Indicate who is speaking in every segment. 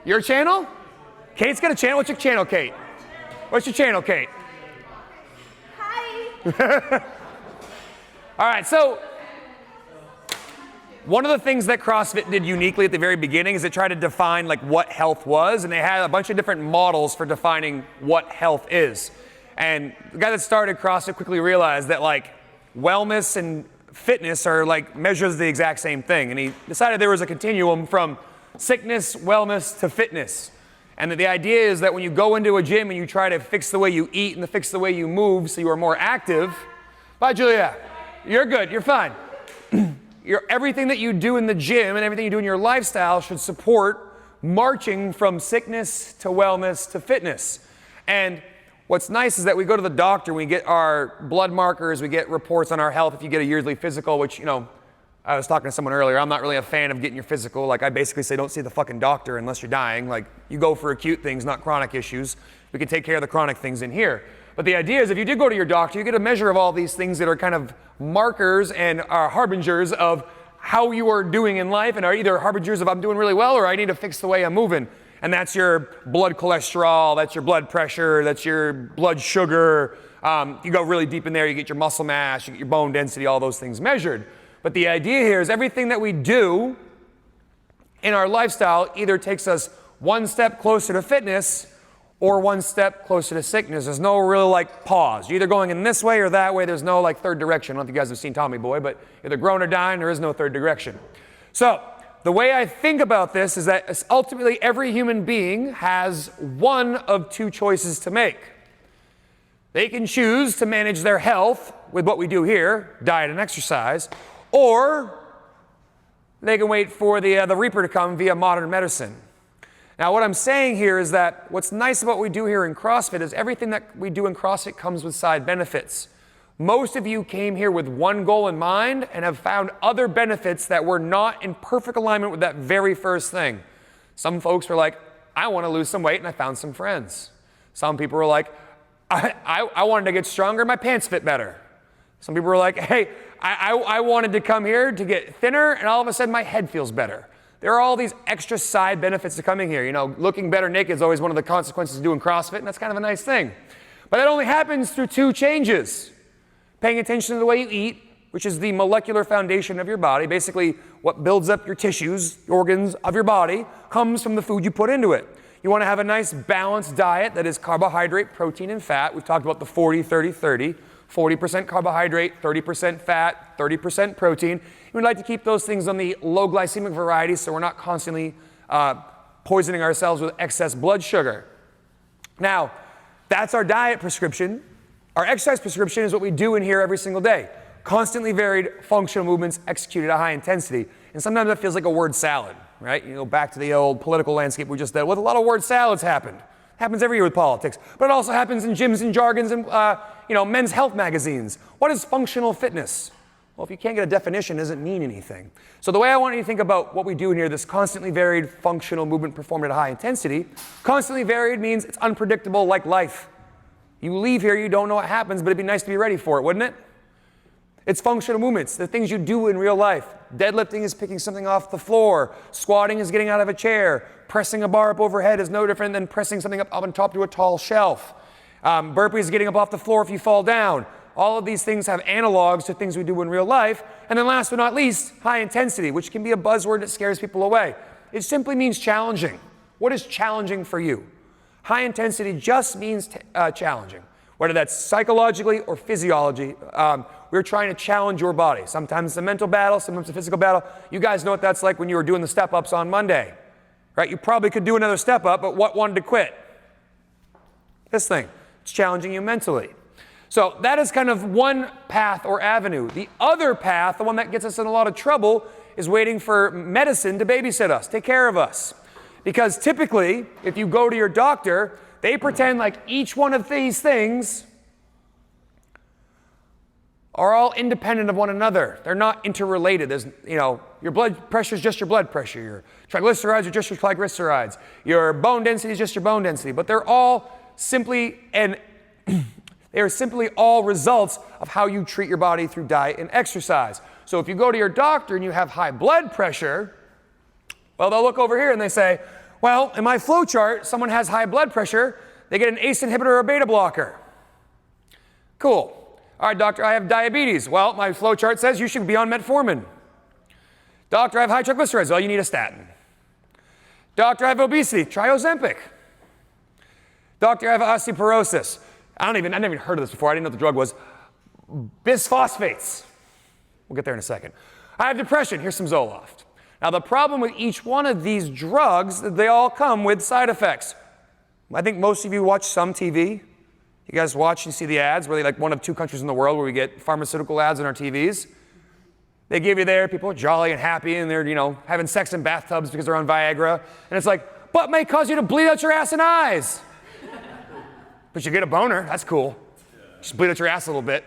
Speaker 1: Your channel? Kate's got a channel. What's your channel, Kate? What's your channel, Kate?
Speaker 2: Hi.
Speaker 1: All right, so one of the things that CrossFit did uniquely at the very beginning is it tried to define like what health was, and they had a bunch of different models for defining what health is. And the guy that started CrossFit quickly realized that like wellness and fitness are like measures of the exact same thing. And he decided there was a continuum from sickness, wellness to fitness. And that the idea is that when you go into a gym and you try to fix the way you eat and fix the way you move so you are more active. Bye, Julia. You're good. You're fine. Everything that you do in the gym and everything you do in your lifestyle should support marching from sickness to wellness to fitness. And what's nice is that we go to the doctor, we get our blood markers, we get reports on our health if you get a yearly physical, which, you know, I was talking to someone earlier, I'm not really a fan of getting your physical. Like I basically say don't see the fucking doctor unless you're dying. Like you go for acute things, not chronic issues. We can take care of the chronic things in here. But the idea is if you did go to your doctor, you get a measure of all these things that are kind of markers and are harbingers of how you are doing in life and are either harbingers of I'm doing really well or I need to fix the way I'm moving. And that's your blood cholesterol, that's your blood pressure, that's your blood sugar. You go really deep in there, you get your muscle mass, you get your bone density, all those things measured. But the idea here is everything that we do in our lifestyle either takes us one step closer to fitness or one step closer to sickness. There's no real like pause. You're either going in this way or that way. There's no like third direction. I don't know if you guys have seen Tommy Boy, but either growing or dying, there is no third direction. So the way I think about this is that ultimately every human being has one of two choices to make. They can choose to manage their health with what we do here, diet and exercise, or they can wait for the reaper to come via modern medicine. Now, what I'm saying here is that what's nice about what we do here in CrossFit is everything that we do in CrossFit comes with side benefits. Most of you came here with one goal in mind and have found other benefits that were not in perfect alignment with that very first thing. Some folks were like, I want to lose some weight and I found some friends. Some people were like, I wanted to get stronger, my pants fit better. Some people were like, hey, I wanted to come here to get thinner and all of a sudden my head feels better. There are all these extra side benefits to coming here. You know, looking better naked is always one of the consequences of doing CrossFit, and that's kind of a nice thing. But it only happens through two changes. Paying attention to the way you eat, which is the molecular foundation of your body. Basically, what builds up your tissues, organs of your body, comes from the food you put into it. You want to have a nice balanced diet that is carbohydrate, protein, and fat. We've talked about the 40-30-30. 40% carbohydrate, 30% fat, 30% protein. We'd like to keep those things on the low glycemic variety so we're not constantly poisoning ourselves with excess blood sugar. Now, that's our diet prescription. Our exercise prescription is what we do in here every single day. Constantly varied functional movements executed at high intensity. And sometimes that feels like a word salad, right? You go back to the old political landscape we just did with a lot of word salads happened. Happens every year with politics, but it also happens in gyms and jargons and men's health magazines. What is functional fitness? Well, if you can't get a definition, it doesn't mean anything. So the way I want you to think about what we do in here, this constantly varied functional movement performed at a high intensity, constantly varied means it's unpredictable like life. You leave here, you don't know what happens, but it'd be nice to be ready for it, wouldn't it? It's functional movements, the things you do in real life. Deadlifting is picking something off the floor. Squatting is getting out of a chair. Pressing a bar up overhead is no different than pressing something up on top to a tall shelf. Burpees is getting up off the floor if you fall down. All of these things have analogs to things we do in real life. And then last but not least, high intensity, which can be a buzzword that scares people away. It simply means challenging. What is challenging for you? High intensity just means challenging. Whether that's psychologically or physiology, we're trying to challenge your body. Sometimes it's a mental battle, sometimes it's a physical battle. You guys know what that's like when you were doing the step-ups on Monday, right? You probably could do another step-up, but what wanted to quit? This thing. It's challenging you mentally. So that is kind of one path or avenue. The other path, the one that gets us in a lot of trouble, is waiting for medicine to babysit us, take care of us. Because typically, if you go to your doctor, they pretend like each one of these things are all independent of one another. They're not interrelated. There's, your blood pressure is just your blood pressure. Your triglycerides are just your triglycerides. Your bone density is just your bone density. But they're all simply they are simply all results of how you treat your body through diet and exercise. So if you go to your doctor and you have high blood pressure, well, they'll look over here and they say, well, in my flow chart, someone has high blood pressure, they get an ACE inhibitor or a beta blocker. Cool. All right, doctor, I have diabetes. Well, my flow chart says you should be on metformin. Doctor, I have high triglycerides. Well, you need a statin. Doctor, I have obesity. Try Ozempic. Doctor, I have osteoporosis. I never even heard of this before. I didn't know what the drug was. Bisphosphates. We'll get there in a second. I have depression. Here's some Zoloft. Now, the problem with each one of these drugs, they all come with side effects. I think most of you watch some TV. You guys watch and see the ads. We're like one of 2 countries in the world where we get pharmaceutical ads on our TVs. They give you there, people are jolly and happy, and they're, having sex in bathtubs because they're on Viagra. And it's like, but may cause you to bleed out your ass and eyes. But you get a boner. That's cool. Just bleed out your ass a little bit.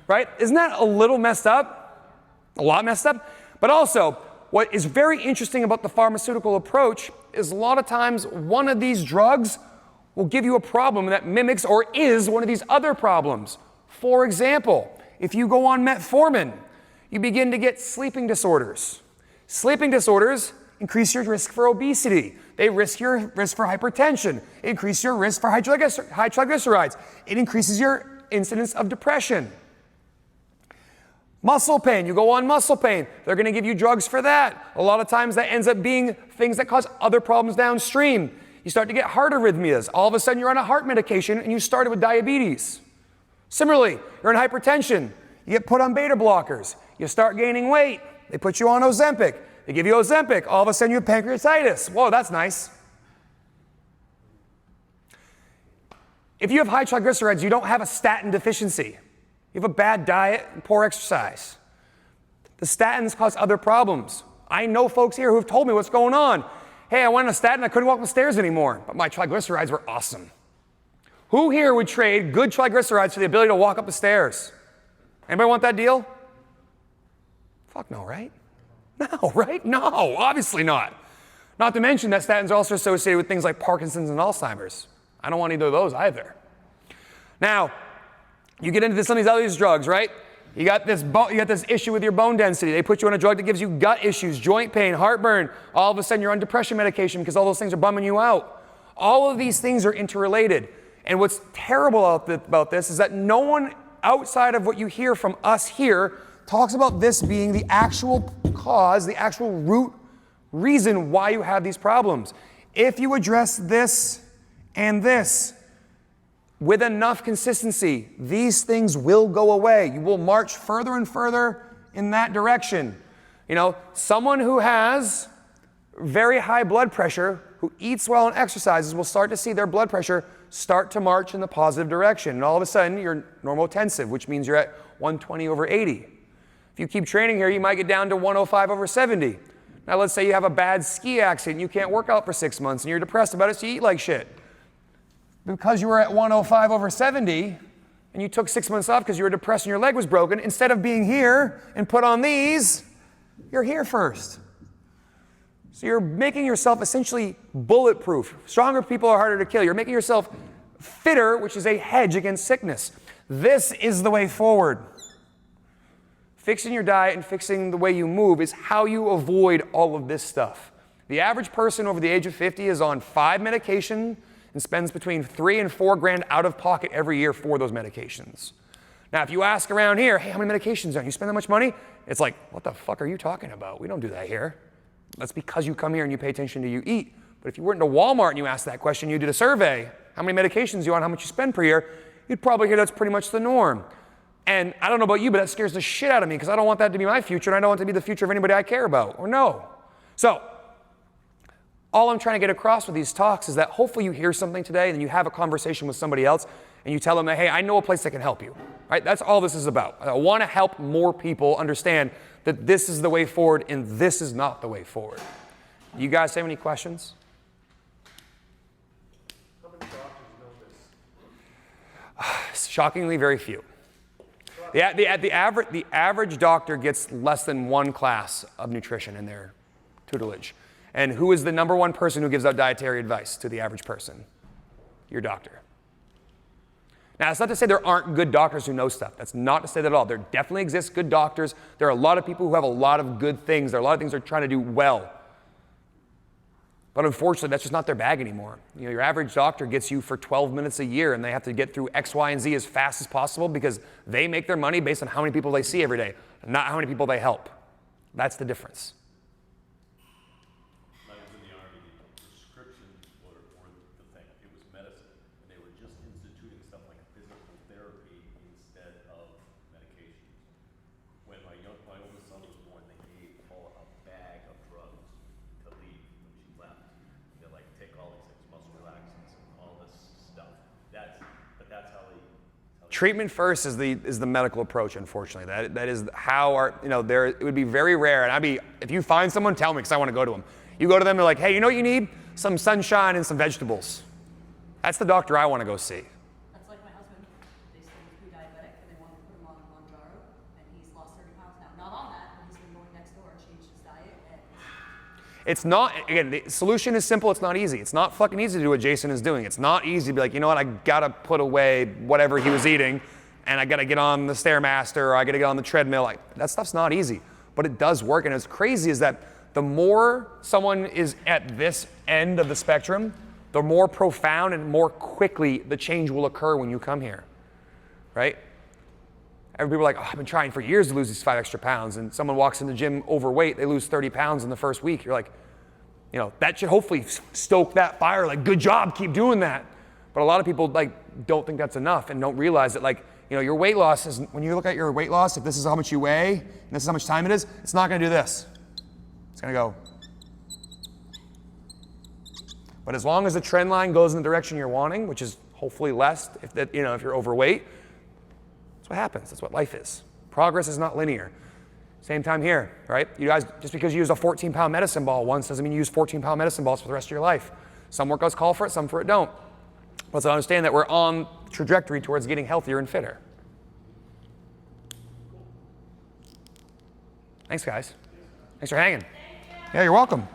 Speaker 1: Right? Isn't that a little messed up? A lot messed up? But also, what is very interesting about the pharmaceutical approach is a lot of times one of these drugs will give you a problem that mimics or is one of these other problems. For example, if you go on metformin, you begin to get sleeping disorders. Sleeping disorders increase your risk for obesity. They increase your risk for hypertension. Increase your risk for high triglycerides. It increases your incidence of depression. Muscle pain, you go on muscle pain, they're going to give you drugs for that. A lot of times that ends up being things that cause other problems downstream. You start to get heart arrhythmias. All of a sudden you're on a heart medication and you started with diabetes. Similarly, you're in hypertension. You get put on beta blockers. You start gaining weight. They put you on Ozempic. They give you Ozempic. All of a sudden you have pancreatitis. Whoa, that's nice. If you have high triglycerides, you don't have a statin deficiency. You have a bad diet and poor exercise. The statins cause other problems. I know folks here who've told me what's going on. Hey, I went on a statin, I couldn't walk the stairs anymore, but my triglycerides were awesome. Who here would trade good triglycerides for the ability to walk up the stairs? Anybody want that deal? Fuck no, right? No, right? No, obviously not. Not to mention that statins are also associated with things like Parkinson's and Alzheimer's. I don't want either of those either. Now, you get into some of these other drugs, right? You got this issue with your bone density. They put you on a drug that gives you gut issues, joint pain, heartburn. All of a sudden you're on depression medication because all those things are bumming you out. All of these things are interrelated. And what's terrible about this is that no one outside of what you hear from us here talks about this being the actual cause, the actual root reason why you have these problems. If you address this and this with enough consistency, these things will go away. You will march further and further in that direction. Someone who has very high blood pressure, who eats well and exercises, will start to see their blood pressure start to march in the positive direction. And all of a sudden, you're normotensive, which means you're at 120/80. If you keep training here, you might get down to 105/70. Now, let's say you have a bad ski accident, you can't work out for 6 months, and you're depressed about it, so you eat like shit. Because you were at 105/70, and you took 6 months off because you were depressed and your leg was broken, instead of being here and put on these, you're here first. So you're making yourself essentially bulletproof. Stronger people are harder to kill. You're making yourself fitter, which is a hedge against sickness. This is the way forward. Fixing your diet and fixing the way you move is how you avoid all of this stuff. The average person over the age of 50 is on 5 medications and spends between $3,000 and $4,000 out of pocket every year for those medications. Now, if you ask around here, hey, how many medications are you spend that much money? It's like, what the fuck are you talking about? We don't do that here. That's because you come here and you pay attention to you eat. But if you went into Walmart and you asked that question, you did a survey, how many medications you on, how much you spend per year, you'd probably hear that's pretty much the norm. And I don't know about you, but that scares the shit out of me because I don't want that to be my future, and I don't want it to be the future of anybody I care about or know. So, all I'm trying to get across with these talks is that hopefully you hear something today and then you have a conversation with somebody else and you tell them that, hey, I know a place that can help you. Right? That's all this is about. I want to help more people understand that this is the way forward and this is not the way forward. You guys have any questions?
Speaker 2: How many doctors know this?
Speaker 1: Shockingly, very few. The average doctor gets less than 1 class of nutrition in their tutelage. And who is the number 1 person who gives out dietary advice to the average person? Your doctor. Now, that's not to say there aren't good doctors who know stuff. That's not to say that at all. There definitely exist good doctors. There are a lot of people who have a lot of good things. There are a lot of things they're trying to do well. But unfortunately, that's just not their bag anymore. You know, your average doctor gets you for 12 minutes a year, and they have to get through X, Y, and Z as fast as possible because they make their money based on how many people they see every day, not how many people they help. That's the difference.
Speaker 2: When I was in the Army, prescriptions were the thing. It was medicine. And they were just instituting stuff like physical therapy instead of medications. When my oldest son was born, they gave Paula a bag of drugs to leave when she left. They're like, take all these things, muscle relaxants, and all this stuff. But that's how they.
Speaker 1: Treatment first is the medical approach, unfortunately. That is how it would be very rare, and if you find someone, tell me, because I want to go to them. You go to them, they're like, hey, you know what you need? Some sunshine and some vegetables. That's the doctor I want to go see.
Speaker 3: That's like my husband. They said he's pre-diabetic, and they wanted to put him on Mounjaro, and he's lost 30 pounds now. Not on that, but he's been going next door and changed his diet.
Speaker 1: It's not, again, the solution is simple, it's not easy. It's not fucking easy to do what Jason is doing. It's not easy to be like, you know what, I gotta put away whatever he was eating, and I gotta get on the Stairmaster, or I gotta get on the treadmill. That stuff's not easy, but it does work. And what's crazy is that the more someone is at this end of the spectrum, the more profound and more quickly the change will occur when you come here, right? Everybody are like, oh, I've been trying for years to lose these 5 extra pounds, and someone walks in the gym overweight, they lose 30 pounds in the first week. You're like, you know, that should hopefully stoke that fire, like, good job, keep doing that. But a lot of people don't think that's enough and don't realize that your weight loss is, when you look at your weight loss, if this is how much you weigh, and this is how much time it is, it's not gonna do this. It's gonna go. But as long as the trend line goes in the direction you're wanting, which is hopefully less if you're overweight, that's what happens. That's what life is. Progress is not linear. Same time here, right? You guys, just because you use a 14-pound medicine ball once doesn't mean you use 14-pound medicine balls for the rest of your life. Some workouts call for it, some for it don't. Let's understand that we're on trajectory towards getting healthier and fitter. Thanks, guys. Thanks for hanging. Yeah, you're welcome.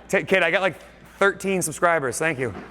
Speaker 1: Kid, I got 13 subscribers. Thank you.